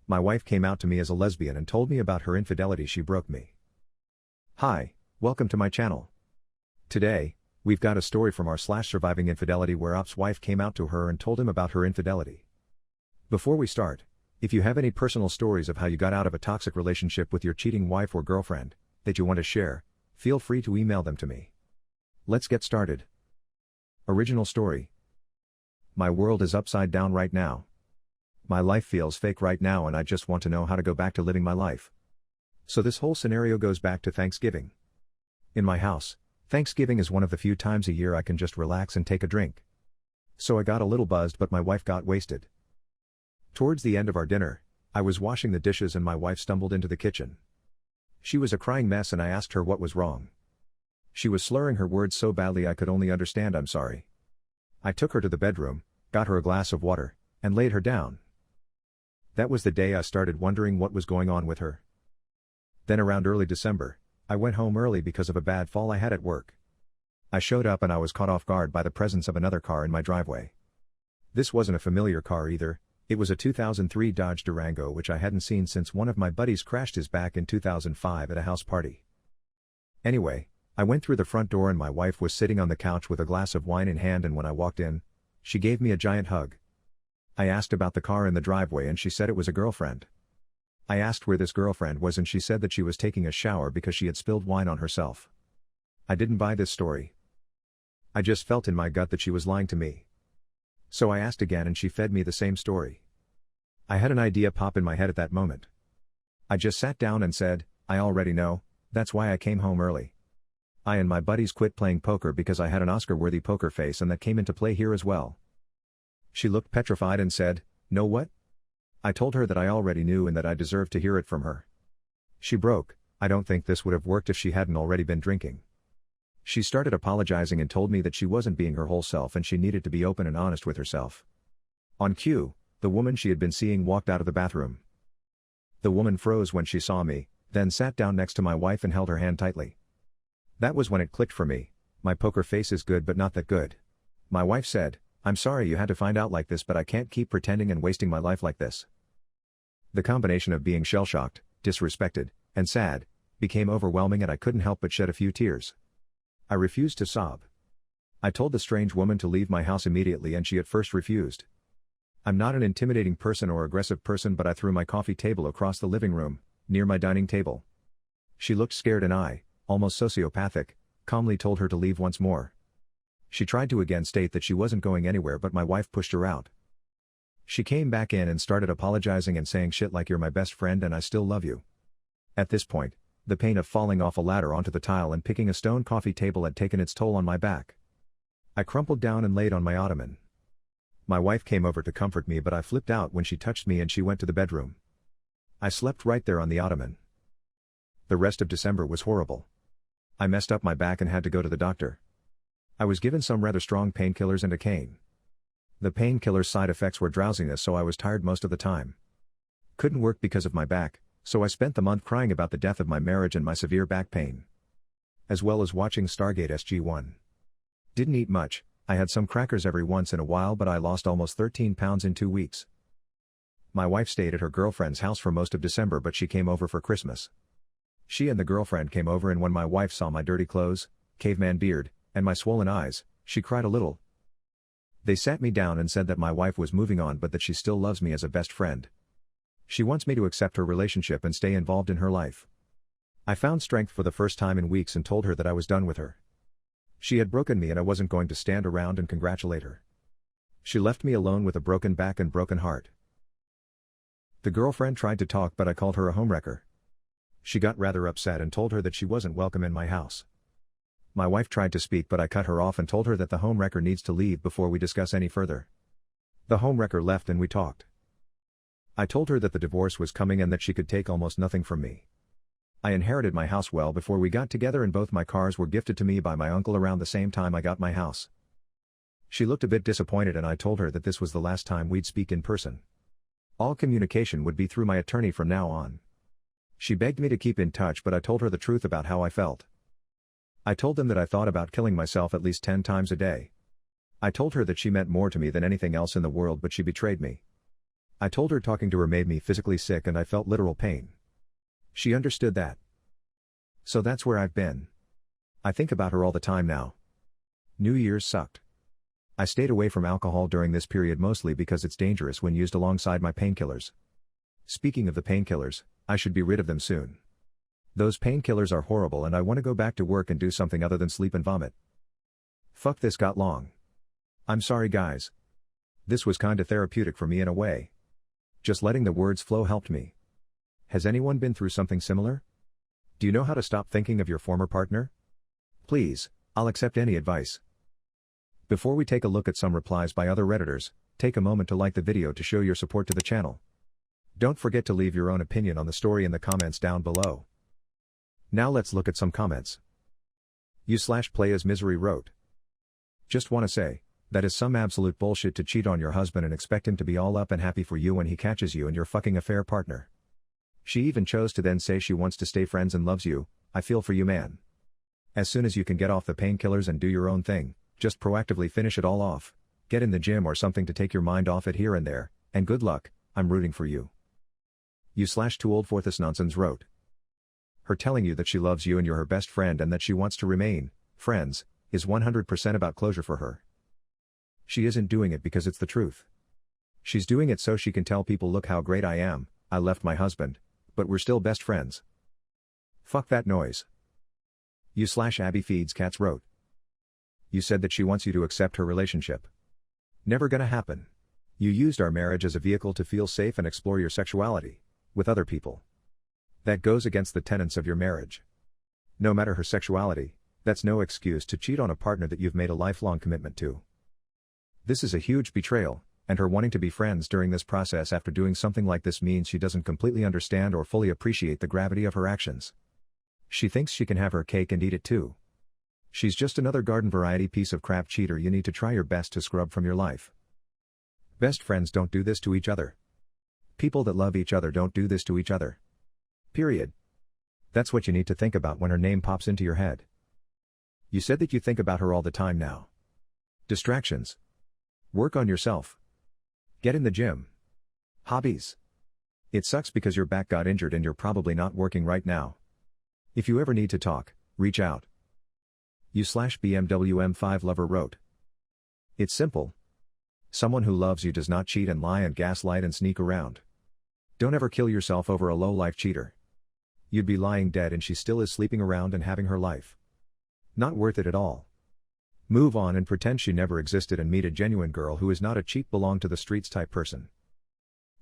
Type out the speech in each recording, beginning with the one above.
My wife came out to me as a lesbian and told me about her infidelity. She broke me. Hi, welcome to my channel. Today, we've got a story from r/surviving infidelity where Op's wife came out to her and told him about her infidelity. Before we start, if you have any personal stories of how you got out of a toxic relationship with your cheating wife or girlfriend that you want to share, feel free to email them to me. Let's get started. Original story. My world is upside down right now. My life feels fake right now and I just want to know how to go back to living my life. So this whole scenario goes back to Thanksgiving. In my house, Thanksgiving is one of the few times a year I can just relax and take a drink. So I got a little buzzed but my wife got wasted. Towards the end of our dinner, I was washing the dishes and my wife stumbled into the kitchen. She was a crying mess and I asked her what was wrong. She was slurring her words so badly I could only understand "I'm sorry." I took her to the bedroom, got her a glass of water, and laid her down. That was the day I started wondering what was going on with her. Then around early December, I went home early because of a bad fall I had at work. I showed up and I was caught off guard by the presence of another car in my driveway. This wasn't a familiar car either, it was a 2003 Dodge Durango which I hadn't seen since one of my buddies crashed his back in 2005 at a house party. Anyway, I went through the front door and my wife was sitting on the couch with a glass of wine in hand, and when I walked in, she gave me a giant hug. I asked about the car in the driveway and she said it was a girlfriend. I asked where this girlfriend was and she said that she was taking a shower because she had spilled wine on herself. I didn't buy this story. I just felt in my gut that she was lying to me. So I asked again and she fed me the same story. I had an idea pop in my head at that moment. I just sat down and said, I already know, that's why I came home early. I and my buddies quit playing poker because I had an Oscar-worthy poker face and that came into play here as well. She looked petrified and said, "No what?" I told her that I already knew and that I deserved to hear it from her. She broke. I don't think this would have worked if she hadn't already been drinking. She started apologizing and told me that she wasn't being her whole self and she needed to be open and honest with herself. On cue, the woman she had been seeing walked out of the bathroom. The woman froze when she saw me, then sat down next to my wife and held her hand tightly. That was when it clicked for me. My poker face is good but not that good. My wife said, "I'm sorry you had to find out like this, but I can't keep pretending and wasting my life like this." The combination of being shell-shocked, disrespected, and sad, became overwhelming and I couldn't help but shed a few tears. I refused to sob. I told the strange woman to leave my house immediately and she at first refused. I'm not an intimidating person or aggressive person, but I threw my coffee table across the living room, near my dining table. She looked scared and I, almost sociopathic, calmly told her to leave once more. She tried to again state that she wasn't going anywhere, but my wife pushed her out. She came back in and started apologizing and saying shit like "You're my best friend and I still love you." At this point, the pain of falling off a ladder onto the tile and picking a stone coffee table had taken its toll on my back. I crumpled down and laid on my ottoman. My wife came over to comfort me, but I flipped out when she touched me and she went to the bedroom. I slept right there on the ottoman. The rest of December was horrible. I messed up my back and had to go to the doctor. I was given some rather strong painkillers and a cane. The painkillers' side effects were drowsiness, so I was tired most of the time. Couldn't work because of my back, so I spent the month crying about the death of my marriage and my severe back pain. As well as watching Stargate SG-1. Didn't eat much, I had some crackers every once in a while, but I lost almost 13 pounds in 2 weeks. My wife stayed at her girlfriend's house for most of December, but she came over for Christmas. She and the girlfriend came over, and when my wife saw my dirty clothes, caveman beard, and my swollen eyes, she cried a little. They sat me down and said that my wife was moving on but that she still loves me as a best friend. She wants me to accept her relationship and stay involved in her life. I found strength for the first time in weeks and told her that I was done with her. She had broken me and I wasn't going to stand around and congratulate her. She left me alone with a broken back and broken heart. The girlfriend tried to talk, but I called her a homewrecker. She got rather upset and told her that she wasn't welcome in my house. My wife tried to speak, but I cut her off and told her that the homewrecker needs to leave before we discuss any further. The homewrecker left and we talked. I told her that the divorce was coming and that she could take almost nothing from me. I inherited my house well before we got together and both my cars were gifted to me by my uncle around the same time I got my house. She looked a bit disappointed and I told her that this was the last time we'd speak in person. All communication would be through my attorney from now on. She begged me to keep in touch, but I told her the truth about how I felt. I told them that I thought about killing myself at least 10 times a day. I told her that she meant more to me than anything else in the world, but she betrayed me. I told her talking to her made me physically sick and I felt literal pain. She understood that. So that's where I've been. I think about her all the time now. New Year's sucked. I stayed away from alcohol during this period mostly because it's dangerous when used alongside my painkillers. Speaking of the painkillers, I should be rid of them soon. Those painkillers are horrible and I want to go back to work and do something other than sleep and vomit. Fuck, this got long. I'm sorry guys. This was kinda therapeutic for me in a way. Just letting the words flow helped me. Has anyone been through something similar? Do you know how to stop thinking of your former partner? Please, I'll accept any advice. Before we take a look at some replies by other Redditors, take a moment to like the video to show your support to the channel. Don't forget to leave your own opinion on the story in the comments down below. Now let's look at some comments. You/Play-as-Misery wrote. Just wanna say, that is some absolute bullshit to cheat on your husband and expect him to be all up and happy for you when he catches you and your fucking affair partner. She even chose to then say she wants to stay friends and loves you. I feel for you, man. As soon as you can get off the painkillers and do your own thing, just proactively finish it all off. Get in the gym or something to take your mind off it here and there, and good luck, I'm rooting for you. You/Too-Old-For-This-Nonsense wrote. Her telling you that she loves you and you're her best friend and that she wants to remain friends is 100% about closure for her. She isn't doing it because it's the truth. She's doing it so she can tell people, look how great I am, I left my husband, but we're still best friends. Fuck that noise. You/Abby Feeds Cats wrote. You said that she wants you to accept her relationship. Never gonna happen. You used our marriage as a vehicle to feel safe and explore your sexuality with other people. That goes against the tenets of your marriage. No matter her sexuality, that's no excuse to cheat on a partner that you've made a lifelong commitment to. This is a huge betrayal, and her wanting to be friends during this process after doing something like this means she doesn't completely understand or fully appreciate the gravity of her actions. She thinks she can have her cake and eat it too. She's just another garden variety piece of crap cheater you need to try your best to scrub from your life. Best friends don't do this to each other. People that love each other don't do this to each other. Period. That's what you need to think about when her name pops into your head. You said that you think about her all the time now. Distractions. Work on yourself. Get in the gym. Hobbies. It sucks because your back got injured and you're probably not working right now. If you ever need to talk, reach out. You/BMWM5 Lover wrote. It's simple. Someone who loves you does not cheat and lie and gaslight and sneak around. Don't ever kill yourself over a low-life cheater. You'd be lying dead and she still is sleeping around and having her life. Not worth it at all. Move on and pretend she never existed and meet a genuine girl who is not a cheap belong to the streets type person.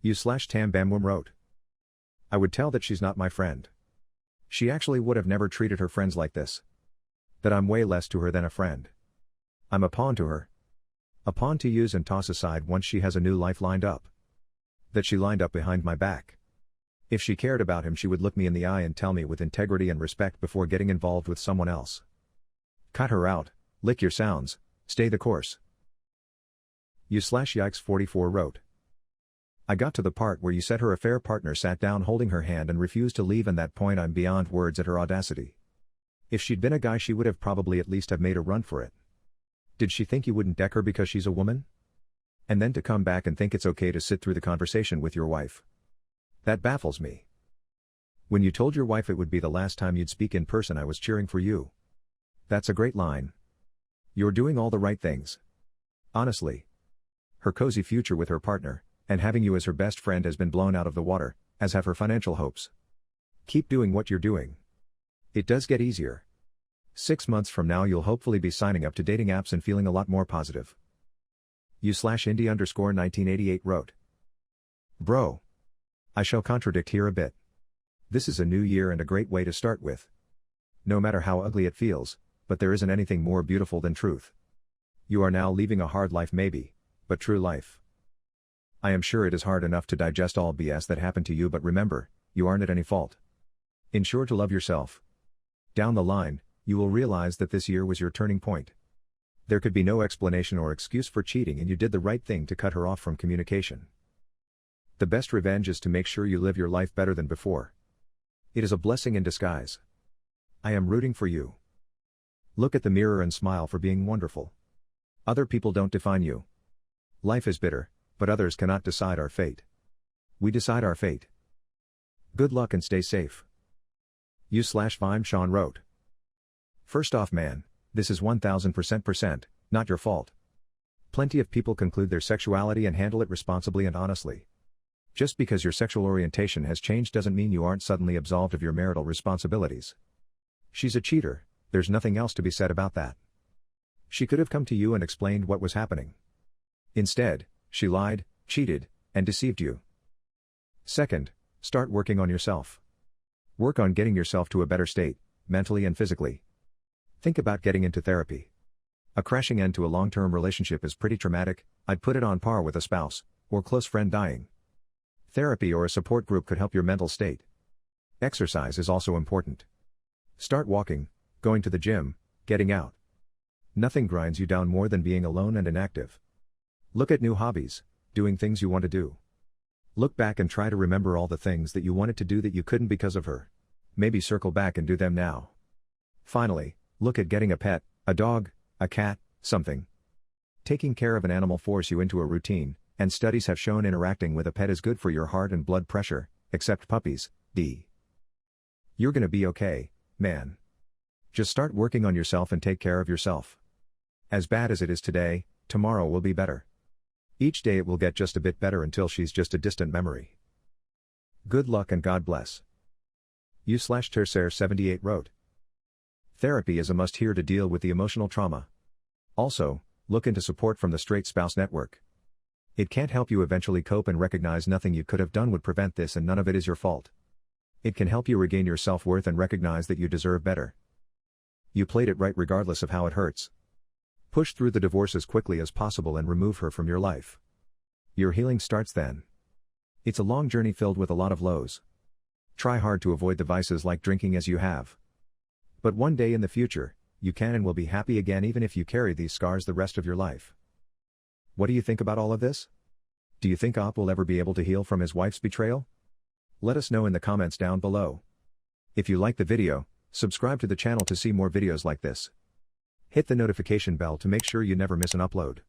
You/Tambamwim wrote. I would tell that she's not my friend. She actually would have never treated her friends like this. That I'm way less to her than a friend. I'm a pawn to her. A pawn to use and toss aside once she has a new life lined up. That she lined up behind my back. If she cared about him she would look me in the eye and tell me with integrity and respect before getting involved with someone else. Cut her out, lick your sounds, stay the course. You/Yikes44 wrote. I got to the part where you said her affair partner sat down holding her hand and refused to leave, and that point I'm beyond words at her audacity. If she'd been a guy she would have probably at least have made a run for it. Did she think you wouldn't deck her because she's a woman? And then to come back and think it's okay to sit through the conversation with your wife. That baffles me. When you told your wife it would be the last time you'd speak in person, I was cheering for you. That's a great line. You're doing all the right things. Honestly. Her cozy future with her partner, and having you as her best friend has been blown out of the water, as have her financial hopes. Keep doing what you're doing. It does get easier. 6 months from now you'll hopefully be signing up to dating apps and feeling a lot more positive. You/Indie_1988 wrote. Bro. I shall contradict here a bit. This is a new year and a great way to start with. No matter how ugly it feels, but there isn't anything more beautiful than truth. You are now leaving a hard life maybe, but true life. I am sure it is hard enough to digest all BS that happened to you, but remember, you aren't at any fault. Ensure to love yourself. Down the line, you will realize that this year was your turning point. There could be no explanation or excuse for cheating, and you did the right thing to cut her off from communication. The best revenge is to make sure you live your life better than before. It is a blessing in disguise. I am rooting for you. Look at the mirror and smile for being wonderful. Other people don't define you. Life is bitter, but others cannot decide our fate. We decide our fate. Good luck and stay safe. You/Vime Sean wrote. First off, man, this is 1000% not your fault. Plenty of people conclude their sexuality and handle it responsibly and honestly. Just because your sexual orientation has changed doesn't mean you aren't suddenly absolved of your marital responsibilities. She's a cheater, there's nothing else to be said about that. She could have come to you and explained what was happening. Instead, she lied, cheated, and deceived you. Second, start working on yourself. Work on getting yourself to a better state, mentally and physically. Think about getting into therapy. A crashing end to a long-term relationship is pretty traumatic. I'd put it on par with a spouse or close friend dying. Therapy or a support group could help your mental state. Exercise is also important. Start walking, going to the gym, getting out. Nothing grinds you down more than being alone and inactive. Look at new hobbies, doing things you want to do. Look back and try to remember all the things that you wanted to do that you couldn't because of her. Maybe circle back and do them now. Finally, look at getting a pet, a dog, a cat, something. Taking care of an animal forces you into a routine, and studies have shown interacting with a pet is good for your heart and blood pressure, except puppies, You're gonna be okay, man. Just start working on yourself and take care of yourself. As bad as it is today, tomorrow will be better. Each day it will get just a bit better until she's just a distant memory. Good luck and God bless. You/Tercer78 wrote. Therapy is a must here to deal with the emotional trauma. Also, look into support from the Straight Spouse Network. It can't help you eventually cope and recognize nothing you could have done would prevent this and none of it is your fault. It can help you regain your self-worth and recognize that you deserve better. You played it right regardless of how it hurts. Push through the divorce as quickly as possible and remove her from your life. Your healing starts then. It's a long journey filled with a lot of lows. Try hard to avoid the vices like drinking as you have. But one day in the future, you can and will be happy again even if you carry these scars the rest of your life. What do you think about all of this? Do you think Op will ever be able to heal from his wife's betrayal? Let us know in the comments down below. If you like the video, subscribe to the channel to see more videos like this. Hit the notification bell to make sure you never miss an upload.